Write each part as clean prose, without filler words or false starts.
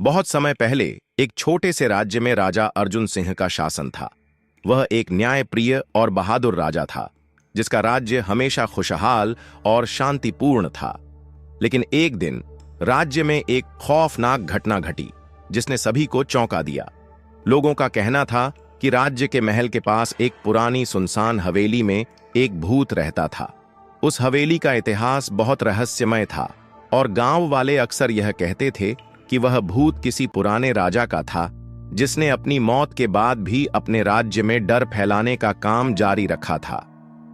बहुत समय पहले एक छोटे से राज्य में राजा अर्जुन सिंह का शासन था। वह एक न्यायप्रिय और बहादुर राजा था, जिसका राज्य हमेशा खुशहाल और शांतिपूर्ण था। लेकिन एक दिन राज्य में एक खौफनाक घटना घटी, जिसने सभी को चौंका दिया। लोगों का कहना था कि राज्य के महल के पास एक पुरानी सुनसान हवेली में एक भूत रहता था। उस हवेली का इतिहास बहुत रहस्यमय था और गांव वाले अक्सर यह कहते थे कि वह भूत किसी पुराने राजा का था, जिसने अपनी मौत के बाद भी अपने राज्य में डर फैलाने का काम जारी रखा था।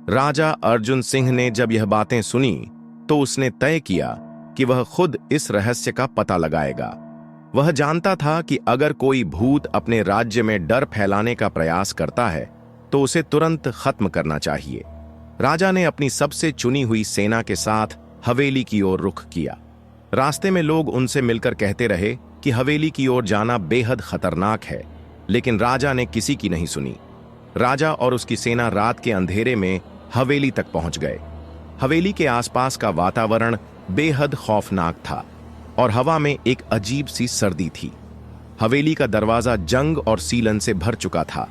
राजा अर्जुन सिंह ने जब यह बातें सुनी तो उसने तय किया कि वह खुद इस रहस्य का पता लगाएगा। वह जानता था कि अगर कोई भूत अपने राज्य में डर फैलाने का प्रयास करता है तो उसे तुरंत खत्म करना चाहिए। राजा ने अपनी सबसे चुनी हुई सेना के साथ हवेली की ओर रुख किया। रास्ते में लोग उनसे मिलकर कहते रहे कि हवेली की ओर जाना बेहद खतरनाक है, लेकिन राजा ने किसी की नहीं सुनी। राजा और उसकी सेना रात के अंधेरे में हवेली तक पहुंच गए। हवेली के आसपास का वातावरण बेहद खौफनाक था और हवा में एक अजीब सी सर्दी थी। हवेली का दरवाजा जंग और सीलन से भर चुका था।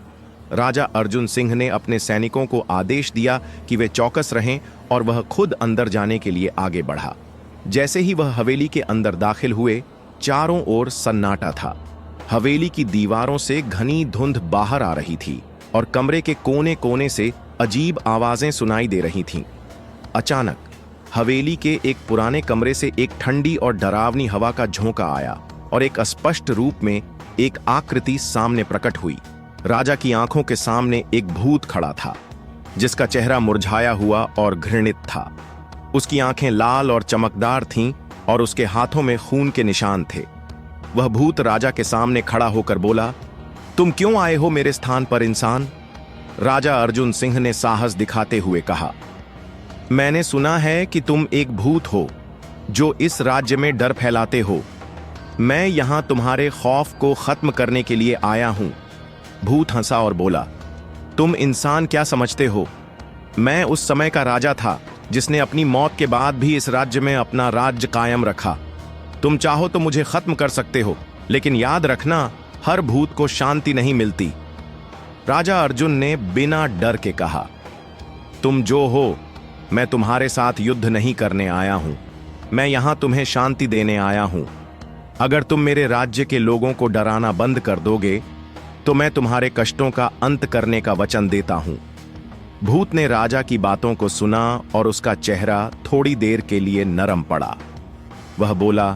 राजा अर्जुन सिंह ने अपने सैनिकों को आदेश दिया कि वे चौकस रहें और वह खुद अंदर जाने के लिए आगे बढ़ा। जैसे ही वह हवेली के अंदर दाखिल हुए, चारों ओर सन्नाटा था। हवेली की दीवारों से घनी धुंध बाहर आ रही थी और कमरे के कोने कोने से अजीब आवाजें सुनाई दे रही थीं। अचानक हवेली के एक पुराने कमरे से एक ठंडी और डरावनी हवा का झोंका आया और एक अस्पष्ट रूप में एक आकृति सामने प्रकट हुई। राजा की आंखों के सामने एक भूत खड़ा था, जिसका चेहरा मुरझाया हुआ और घृणित था। उसकी आंखें लाल और चमकदार थीं और उसके हाथों में खून के निशान थे। वह भूत राजा के सामने खड़ा होकर बोला, तुम क्यों आए हो मेरे स्थान पर इंसान? राजा अर्जुन सिंह ने साहस दिखाते हुए कहा, मैंने सुना है कि तुम एक भूत हो जो इस राज्य में डर फैलाते हो। मैं यहां तुम्हारे खौफ को खत्म करने के लिए आया हूं। भूत हंसा और बोला, तुम इंसान क्या समझते हो? मैं उस समय का राजा था जिसने अपनी मौत के बाद भी इस राज्य में अपना राज्य कायम रखा। तुम चाहो तो मुझे खत्म कर सकते हो, लेकिन याद रखना, हर भूत को शांति नहीं मिलती। राजा अर्जुन ने बिना डर के कहा, तुम जो हो, मैं तुम्हारे साथ युद्ध नहीं करने आया हूं। मैं यहां तुम्हें शांति देने आया हूं। अगर तुम मेरे राज्य के लोगों को डराना बंद कर दोगे तो मैं तुम्हारे कष्टों का अंत करने का वचन देता हूं। भूत ने राजा की बातों को सुना और उसका चेहरा थोड़ी देर के लिए नरम पड़ा। वह बोला,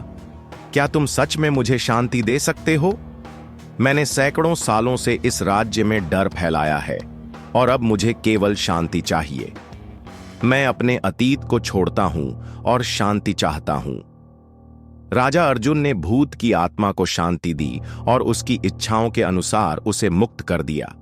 क्या तुम सच में मुझे शांति दे सकते हो? मैंने सैकड़ों सालों से इस राज्य में डर फैलाया है और अब मुझे केवल शांति चाहिए। मैं अपने अतीत को छोड़ता हूं और शांति चाहता हूं। राजा अर्जुन ने भूत की आत्मा को शांति दी और उसकी इच्छाओं के अनुसार उसे मुक्त कर दिया।